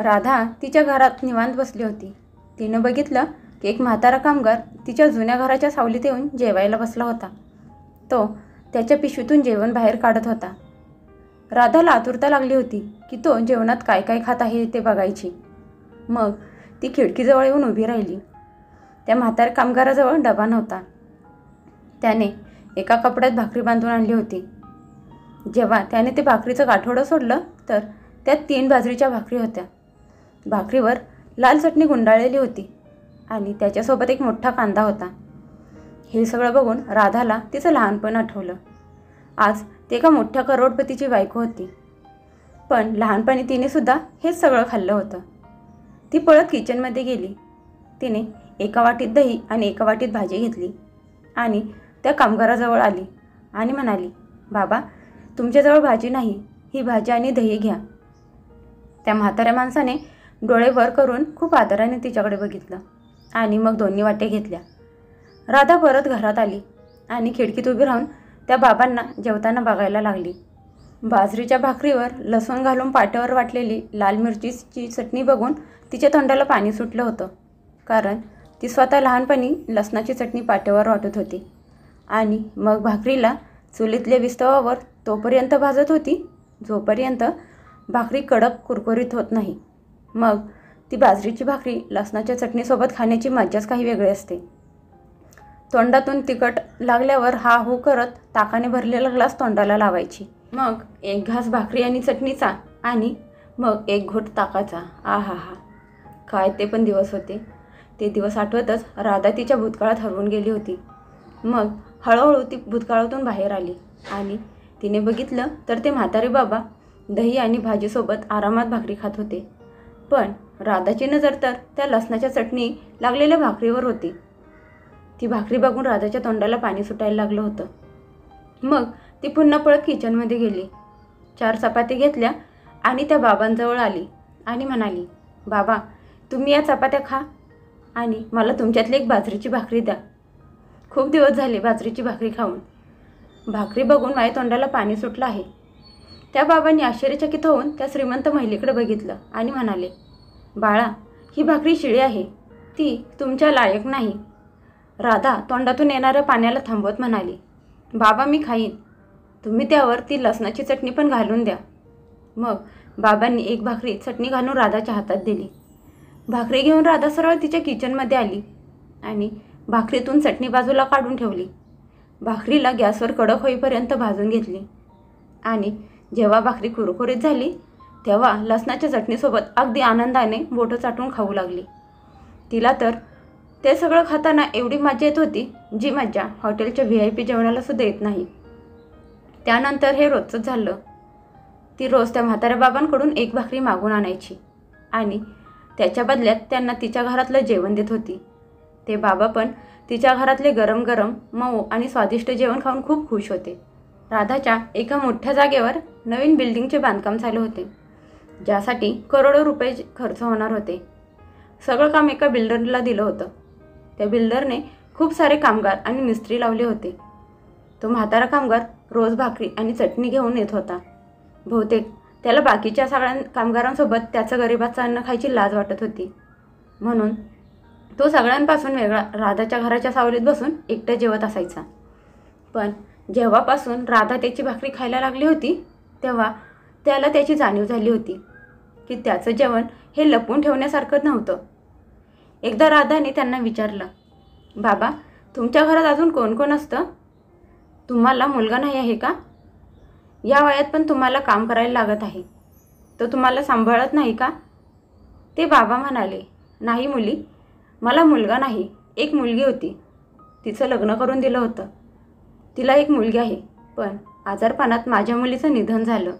राधा तिच्या घरात निवांत बसली होती. तिनं बघितलं की एक म्हातारा कामगार तिच्या जुन्या घराच्या सावलीत येऊन जेवायला बसला होता. तो त्याच्या पिशवीतून जेवण बाहेर काढत होता. राधाला आतुरता लागली होती की तो जेवणात काय काय खात आहे ते बघायची. मग ती खिडकीजवळ येऊन उभी राहिली. त्या म्हाताऱ्या कामगाराजवळ डबा नव्हता. त्याने एका कपड्यात भाकरी बांधून आणली होती. जेव्हा त्याने ते भाकरीचं गाठोडं सोडलं तर त्यात 3 बाजरीच्या भाकरी होत्या. भाकरीवर लाल चटणी गुंडाळलेली होती आणि त्याच्यासोबत एक मोठा कांदा होता. हे सगळं बघून राधाला तिचं लहानपण आठवलं. आज ती एका मोठ्या करोडपतीची बायको होती, पण लहानपणी तिने सुद्धा हेच सगळं खाल्लं होतं. ती पळत किचनमध्ये गेली. तिने एका वाटीत दही आणि एका वाटीत भाजी घेतली आणि त्या कामगाराजवळ आली आणि म्हणाली, बाबा, तुमच्याजवळ भाजी नाही, ही भाजी आणि दही घ्या. त्या म्हाताऱ्या माणसाने डोळे वर करून खूप आदराने तिच्याकडे बघितलं आणि मग दोन्ही वाटे घेतल्या. राधा परत घरात आली आणि खिडकीत उभी राहून त्या बाबांना जेवताना बघायला लागली. बाजरीच्या भाकरीवर लसूण घालून पाट्यावर वाटलेली लाल मिरचीची चटणी बघून तिच्या तोंडाला पाणी सुटलं होतं, कारण ती स्वतः लहानपणी लसणाची चटणी पाट्यावर वाटत होती आणि मग भाकरीला चुलीतल्या विस्तवावर तोपर्यंत भाजत होती जोपर्यंत भाकरी कडक कुरकुरीत होत नाही. मग ती बाजरीची भाकरी लसणाच्या चटणीसोबत खाण्याची मजाच काही वेगळी असते. तोंडातून तिखट लागल्यावर हा हो करत ताकाने भरलेला ग्लास तोंडाला लावायची. मग एक घास भाकरी आणि चटणीचा आणि मग एक घोट ताकाचा. आहा हा, काय ते पण दिवस होते. ते दिवस आठवतच राधा तिच्या भूतकाळात हरवून गेली होती. मग हळूहळू ती भूतकाळातून बाहेर आली आणि तिने बघितलं तर ते म्हातारे बाबा दही आणि भाजीसोबत आरामात भाकरी खात होते. पण राधाची नजर तर त्या लसणाच्या चटणी लागलेल्या भाकरीवर होती. ती भाकरी बघून राधाच्या तोंडाला पाणी सुटायला लागलं होतं. मग ती पुन्हा पळत किचनमध्ये गेली. 4 चपाती घेतल्या आणि त्या बाबांजवळ आली आणि म्हणाली, बाबा, तुम्ही या चपात्या खा आणि मला तुमच्यातली एक बाजरीची भाकरी द्या. खूप दिवस झाले बाजरीची भाकरी खाऊन. भाकरी बघून माझ्या तोंडाला पाणी सुटलं आहे. त्या बाबांनी आश्चर्यचकित होऊन त्या श्रीमंत महिलेकडे बघितलं आणि म्हणाले, बाळा, ही भाकरी शिळी आहे, ती तुमच्या लायक नाही. राधा तोंडातून येणाऱ्या पाण्याला थांबवत म्हणाली, बाबा, मी खाईन, तुम्ही त्यावर ती लसणाची चटणी पण घालून द्या. मग बाबांनी एक भाकरी चटणी घालून राधाच्या हातात दिली. भाकरी घेऊन राधा सरळ तिच्या किचनमध्ये आली आणि भाकरीतून चटणी बाजूला काढून ठेवली. भाकरीला गॅसवर कडक होईपर्यंत भाजून घेतली आणि जेव्हा भाकरी कुरकुरीत झाली तेव्हा लसणाच्या चटणीसोबत अगदी आनंदाने बोटं चाटून खाऊ लागली. तिला तर ते सगळं खाताना एवढी मजा येत होती, जी मजा हॉटेलच्या VIP जेवणाला सुद्धा येत नाही. त्यानंतर हे रोजचंच झालं. ती रोज त्या म्हाताऱ्या बाबांकडून एक भाकरी मागून आणायची आणि त्याच्या बदल्यात त्यांना तिच्या घरातलं जेवण देत होती. ते बाबा पण तिच्या घरातले गरम गरम मऊ आणि स्वादिष्ट जेवण खाऊन खूप खुश होते. राधाच्या एका मोठ्या जागेवर नवीन बिल्डिंगचे बांधकाम चालू होते, ज्यासाठी करोडो रुपये खर्च होणार होते. सगळं काम एका बिल्डरला दिलं होतं. त्या बिल्डरने खूप सारे कामगार आणि मिस्त्री लावले होते. तो म्हातारा कामगार रोज भाकरी आणि चटणी घेऊन येत होता. बहुतेक त्याला बाकीच्या सगळ्या कामगारांसोबत त्याचं गरिबाचं अन्न खायची लाज वाटत होती, म्हणून तो सगळ्यांपासून वेगळा राधाच्या घराच्या सावलीत बसून एकटा जेवत असायचा. पण जेव्हापासून राधा त्याची भाकरी खायला लागली होती तेव्हा त्याला त्याची जाणीव झाली होती की त्याचं जेवण हे लपवून ठेवण्यासारखं नव्हतं. एकदा राधाने त्यांना विचारलं, बाबा, तुमच्या घरात अजून कोण कोण असतं? तुम्हाला मुलगा नाही आहे का? या वयात पण तुम्हाला काम करायला लागत आहे, तो तुम्हाला सांभाळत नाही का? ते बाबा म्हणाले, नाही मुली, मला मुलगा नाही, एक मुलगी होती, तिचं लग्न करून दिलं होतं. तिला एक मुलगी आहे, पण आजारपणात माझ्या मुलीचं निधन झालं.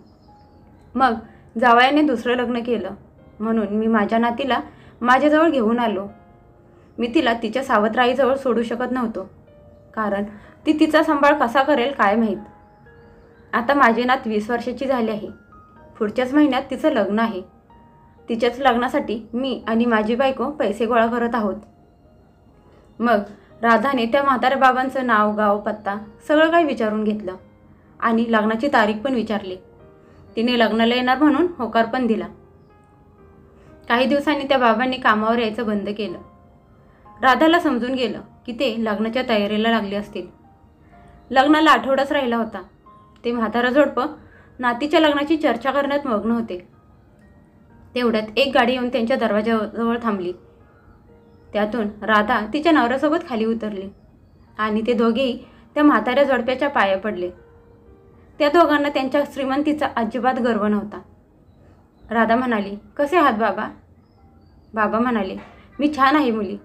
मग जावयाने दुसरं लग्न केलं, म्हणून मी माझ्या नातीला माझ्याजवळ घेऊन आलो. मी तिला तिच्या सावत्राईजवळ सोडू शकत नव्हतो, कारण ती तिचा सांभाळ कसा करेल काय माहीत. आता माझी नात 20 वर्षाची झाली आहे. पुढच्याच महिन्यात तिचं लग्न आहे. तिच्याच लग्नासाठी मी आणि माझी बायको पैसे गोळा करत आहोत. मग राधाने त्या म्हाताऱ्या बाबांचं नाव, गाव, पत्ता सगळं काही विचारून घेतलं आणि लग्नाची तारीख पण विचारली. तिने लग्नाला येणार म्हणून होकार पण दिला. काही दिवसांनी त्या बाबांनी कामावर यायचं बंद केलं. राधाला समजून गेलं की ते लग्नाच्या तयारीला लागले असतील. लग्नाला आठवडाच राहिला होता. ते म्हातारं जोडपं नातीच्या लग्नाची चर्चा करण्यात मग्न होते. तेवढ्यात एक गाडी येऊन त्यांच्या दरवाजाजवळ थांबली. त्यातून राधा तिच्या नवऱ्यासोबत खाली उतरली आणि ते दोघेही त्या म्हाताऱ्या जोडप्याच्या पाया पडले. त्या दोघांना त्यांच्या श्रीमंतीचा अजिबात गर्व नव्हता. राधा म्हणाली, कसे आहात बाबा? बाबा म्हणाले, मी छान आहे मुली.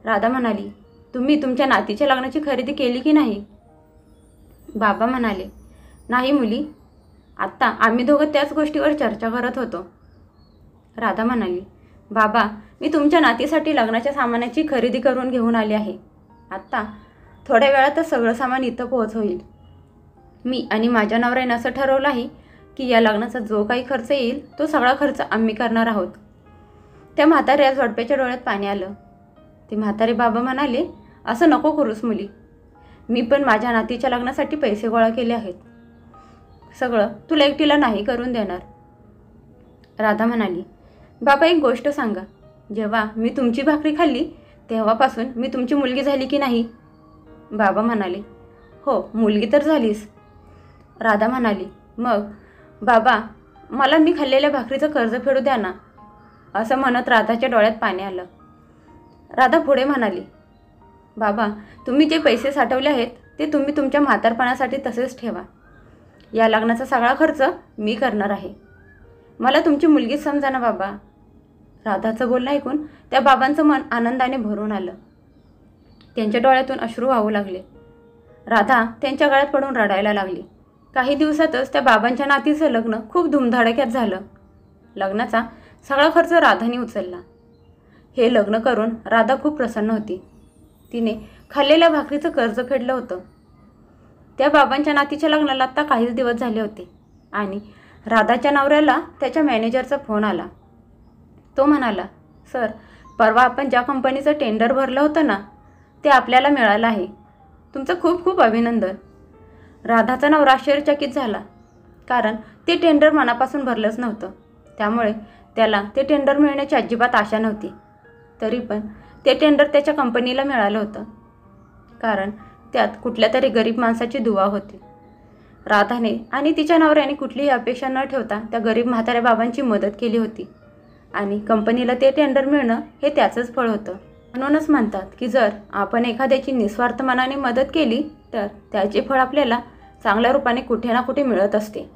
राधा म्हणाली, तुम्ही तुमच्या नातीच्या लग्नाची खरेदी केली की नाही? बाबा म्हणाले, नाही मुली, आत्ता आम्ही दोघं त्याच गोष्टीवर चर्चा करत होतो. राधा म्हणाली, बाबा, मी तुमच्या नातीसाठी लग्नाच्या सामानाची खरेदी करून घेऊन आली आहे. आत्ता थोड्या वेळातच सगळं सामान इथं पोहोच होईल. मी आणि माझ्या नवऱ्यानं असं ठरवलं आहे की या लग्नाचा जो काही खर्च येईल तो सगळा खर्च आम्ही करणार आहोत. त्या म्हाताऱ्या जोडप्याच्या डोळ्यात पाणी आलं. ते म्हातारे बाबा म्हणाले, असं नको करूस मुली. मी पण माझ्या नातीच्या लग्नासाठी पैसे गोळा केले आहेत. सगळं तुला एकटीला नाही करून देणार. राधा म्हणाली, बाबा एक गोष्ट सांगा, जेव्हा मी तुमची भाकरी खाल्ली तेव्हापासून मी तुमची मुलगी झाली की नाही? बाबा म्हणाले, हो मुलगी तर झालीस. राधा म्हणाली, मग बाबा मला मी खाल्लेल्या भाकरीचं कर्ज फेडू द्या ना. असं म्हणत राधाच्या डोळ्यात पाणी आलं. राधा पुढे म्हणाली, बाबा तुम्ही जे पैसे साठवले आहेत ते तुम्ही तुमच्या म्हातारपणासाठी तसेच ठेवा. या लग्नाचा सगळा खर्च मी करणार आहे. मला तुमची मुलगीच समजा ना बाबा. राधाचं बोलणं ऐकून त्या बाबांचं मन आनंदाने भरून आलं. त्यांच्या डोळ्यातून अश्रू वाहू लागले. राधा त्यांच्या गळ्यात पडून रडायला लागली. काही दिवसातच त्या बाबांच्या नातीचं लग्न खूप धुमधडाक्यात झालं. लग्नाचा सगळा खर्च राधाने उचलला. हे लग्न करून राधा खूप प्रसन्न होती. तिने खाल्लेल्या भाकरीचं कर्ज फेडलं होतं. त्या बाबांच्या नातीच्या लग्नाला आत्ता काहीच दिवस झाले होते आणि राधाच्या नवऱ्याला त्याच्या मॅनेजरचा फोन आला. तो म्हणाला, सर परवा आपण ज्या कंपनीचं टेंडर भरलं होतं ना ते आपल्याला मिळालं आहे. तुमचं खूप खूप अभिनंदन. राधाचा नवरा आश्चर्यचकित झाला, कारण ते टेंडर मनापासून भरलंच नव्हतं. त्यामुळे त्याला ते टेंडर मिळण्याची अजिबात आशा नव्हती. तरी पण ते टेंडर त्याच्या कंपनीला मिळालं होतं, कारण त्यात कुठल्या तरी गरीब माणसाची दुवा होती. राधाने आणि तिच्या नवऱ्याने कुठलीही अपेक्षा न ठेवता त्या गरीब म्हाताऱ्या बाबांची मदत केली होती आणि कंपनीला ते टेंडर मिळणं हे त्याचंच फळ होतं. म्हणूनच म्हणतात की जर आपण एखाद्याची निस्वार्थ मनाने मदत केली तर त्याचे फळ आपल्याला चांगल्या रूपाने कुठे ना कुठे मिळत असते.